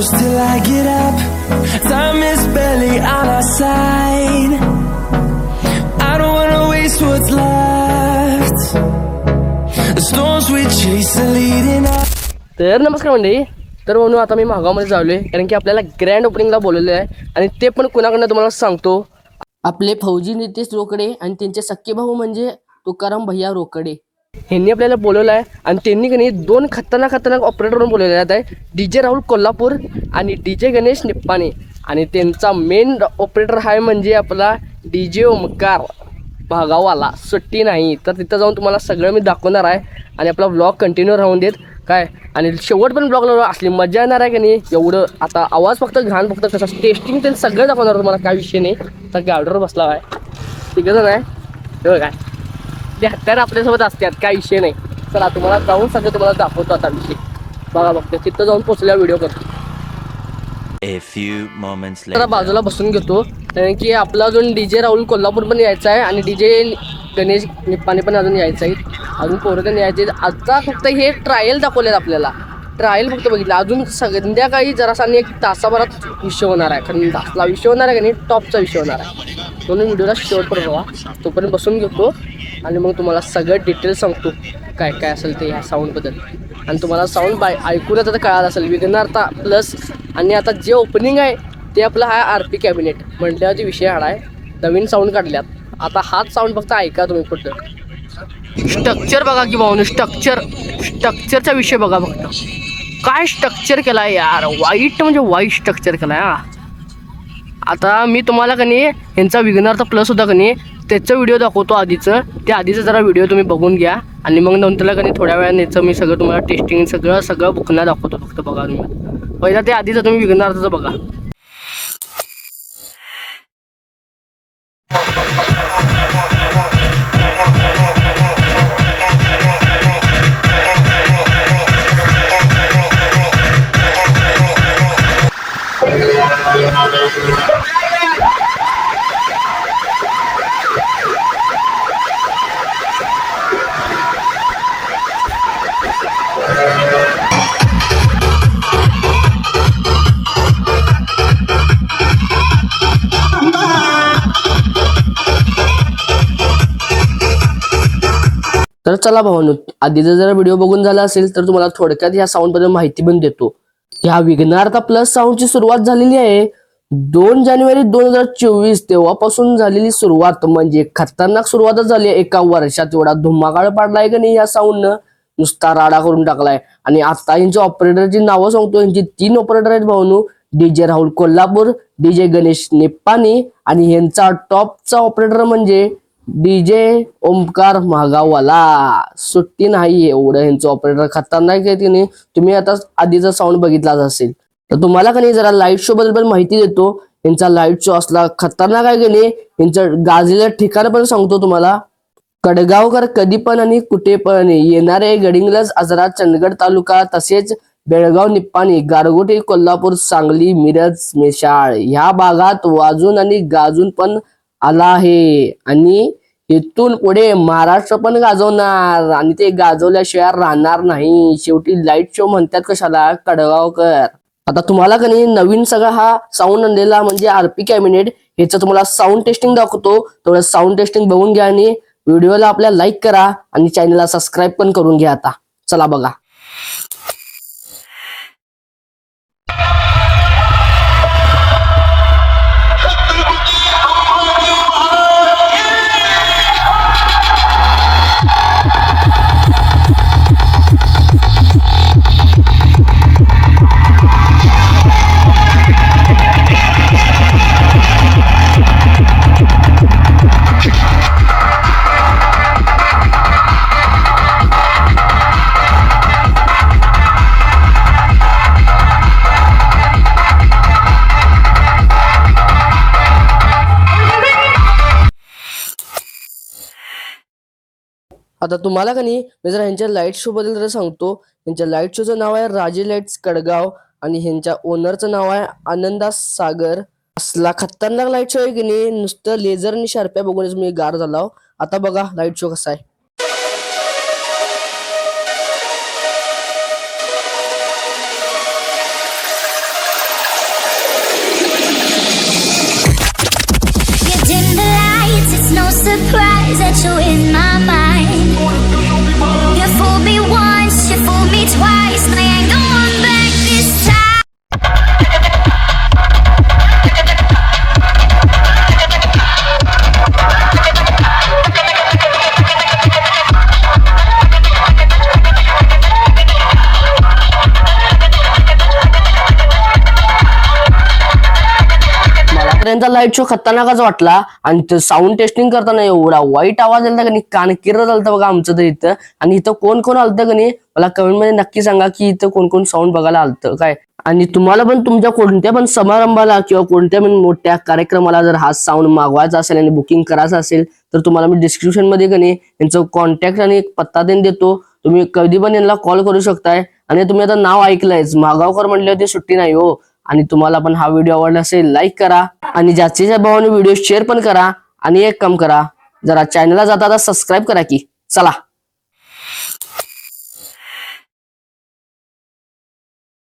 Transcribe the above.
close till I get up. Time is barely on our side. I don't wanna waste what's left. The storms we chase are leading us. तर नमस्कार मंडळी. तर म्हणून आता मी महागावमध्ये जावलोय कारण की आपल्याला ग्रँड ओपनिंगला बोलवले आहे आणि ते पण कुणाकडनं तुम्हाला सांगतो. आपले फौजी नितेश रोकडे आणि त्यांचे सख्खे भाऊ म्हणजे तुकाराम भैया रोकडे यांनी आपल्याला बोलवलं आहे आणि त्यांनी कणी दोन खतरनाक ऑपरेटरवरून बोलवले आहे. DJ राहुल कोल्हापूर आणि DJ गणेश निप्पाणे आणि त्यांचा मेन ऑपरेटर आहे म्हणजे आपला DJ ओमकार भागावाला. सुट्टी नाही. तर तिथं जाऊन तुम्हाला सगळं मी दाखवणार आहे आणि आपला व्लॉग कंटिन्यू राहून देत काय आणि शेवट पण ब्लॉगला असली मजा येणार आहे की नाही. एवढं आता आवाज फक्त घाण फक्त कसं टेस्टिंग ते सगळं दाखवणार तुम्हाला. काय विषय नाही. तर गार्डर बसला आहे तिकडं नाही तेव्हा काय ते हत्यार आपल्यासोबत असतात. काय विषय नाही. चला तुम्हाला जाऊन सगळं तुम्हाला दाखवतो आता विषय बघा. बघते तिथं जाऊन पोचल्या व्हिडिओ करतो. तर बाजूला बसून घेतो कारण की आपला अजून DJ राहुल कोल्हापूर पण यायचा आहे आणि DJ गणेश निप्पाणे पण अजून यायचं आहे. अजून पोरं यायचे. आता फक्त हे ट्रायल दाखवलेत आपल्याला. ट्रायल फक्त बघितलं. अजून संध्याकाळी जरासा एक तासाभरात विषय होणार आहे. कारण दासला विषय होणार आहे का नाही टॉपचा विषय होणार आहे. म्हणून व्हिडिओला शेवटपर्यंत बघा. तोपर्यंत बसून घेतो आणि मग तुम्हाला सगळं डिटेल सांगतो काय काय असेल ते ह्या साऊंडबद्दल. आणि तुम्हाला साऊंड ऐकूनच आता कळालं असेल विघ्नार्ता प्लस. आणि आता जे ओपनिंग आहे ते आपलं हा RP कॅबिनेट म्हटल्यावरती विषय हाड आहे. नवीन साऊंड काढल्यात. आता हाच साऊंड फक्त ऐका तुम्ही कुठं. स्ट्रक्चर बघा की भाऊन. स्ट्रक्चरचा विषय बघा फक्त. काय स्ट्रक्चर केला आहे यार. वाईट म्हणजे वाईट स्ट्रक्चर केला आहे. आता मी तुम्हाला कनी यांचा विघ्नार्थ प्लस होता कनी त्याचं व्हिडिओ दाखवतो आधीचं. त्या आधीचं जरा व्हिडिओ तुम्ही बघून घ्या आणि मग नंतरला कनी थोड्या वेळाने याचं मी सगळं तुम्हाला टेस्टिंग सगळं बुकना दाखवतो. फक्त बघा तुम्ही पहिला ते आधीचं तुम्ही विघ्नार्थचं बघा. तर चला भावांनो आधीचा जर व्हिडिओ बघून झाला असेल तर तुम्हाला थोडक्यात ह्या साऊंड बद्दल माहिती पण देतो. ह्या विघ्नार्थ प्लस साऊंडची सुरुवात झालेली आहे 2 जानेवारी 2024 तेव्हापासून झालेली सुरुवात म्हणजे खतरनाक सुरुवातच झाली आहे. एका वर्षात एवढा धुमाकाळ पाडलाय का नाही या साऊंडनं. नुसता राडा करून टाकलाय. आणि आता यांच्या ऑपरेटरची नावं सांगतो. यांची 3 ऑपरेटर आहेत भावांनो. DJ राहुल कोल्हापूर, DJ गणेश निप्पाणे आणि यांचा टॉपचा ऑपरेटर म्हणजे DJ ओमकार महागाववाला. सुट्टी नाही. एवढं यांचं ऑपरेटर खतरनाक आहे तिने. तुम्ही आता आधीचा साऊंड बघितलाच असेल. तर तुम्हाला का नाही जरा लाईट शो बद्दल माहिती देतो. यांचा लाईट शो असला खतरनाक आहे की नाही. यांचं गाजलेलं ठिकाण पण सांगतो तुम्हाला. कडगावकर कधी पण आणि कुठे पण येणारे गडिंग्लज आजरा चंदगड तालुका तसेच बेळगाव निप्पाणी गारगोटी कोल्हापूर सांगली मिरज मेशाळ ह्या भागात वाजून आणि गाजून पण आला आहे. आणि इथून पुढे महाराष्ट्र पण गाजवणार आणि ते गाजवल्याशिवाय राहणार नाही. शेवटी लाईट शो म्हणतात कशाला कडगावकर. आता तुम्हाला का नाही नवीन सगळा हा साऊंड आणलेला म्हणजे RP कॅबिनेट ह्याचं तुम्हाला साऊंड टेस्टिंग दाखवतो. तेवढं साऊंड टेस्टिंग बघून घ्या आणि व्हिडिओला आपल्या लाईक करा आणि चॅनलला सबस्क्राईब पण करून घ्या. आता चला बघा. आता तुम्हाला का नाही मी जरा ह्यांच्या लाईट शो बद्दल जरा सांगतो. ह्यांच्या लाईट शोचं नाव आहे राजे लाईट्स कडगाव आणि ह्यांच्या ओनरचं नाव आहे आनंदा सागर. असला खतरनाक लाईट शो आहे की नाही. नुसतं लेझर आणि शार्प्या बघूनच मी गार झालो. आता बघा लाईट शो कसा आहे. त्यांचा लाईट शो खतरनाकच वाटला आणि साऊंड टेस्टिंग करताना एवढा वाईट आवाज आला का नाही, कान किर्र झालतं बघा आमचं तर इथं. आणि इथं कोण कोण आलतं का नाही मला कमेंट मध्ये नक्की सांगा की इथं कोण कोण साऊंड बघायला आलतं काय. आणि तुम्हाला पण तुमच्या कोणत्या पण समारंभाला किंवा कोणत्या पण मोठ्या कार्यक्रमाला जर हा साऊंड मागवायचा असेल आणि बुकिंग करायचं असेल तर तुम्हाला मी डिस्क्रिप्शन मध्ये का नाही यांचं कॉन्टॅक्ट आणि एक पत्ता देतो. तुम्ही कधी पण यांना कॉल करू शकताय. आणि तुम्ही आता नाव ऐकलंयच, मागावकर म्हटल्यावर सुट्टी नाही हो. आणि तुम्हाला पण हा व्हिडिओ आवडला असेल लाईक करा आणि जास्तीच्या भावाने व्हिडिओ शेअर पण करा. आणि एक काम करा, जरा चॅनलला जाता सबस्क्राईब करा की. चला.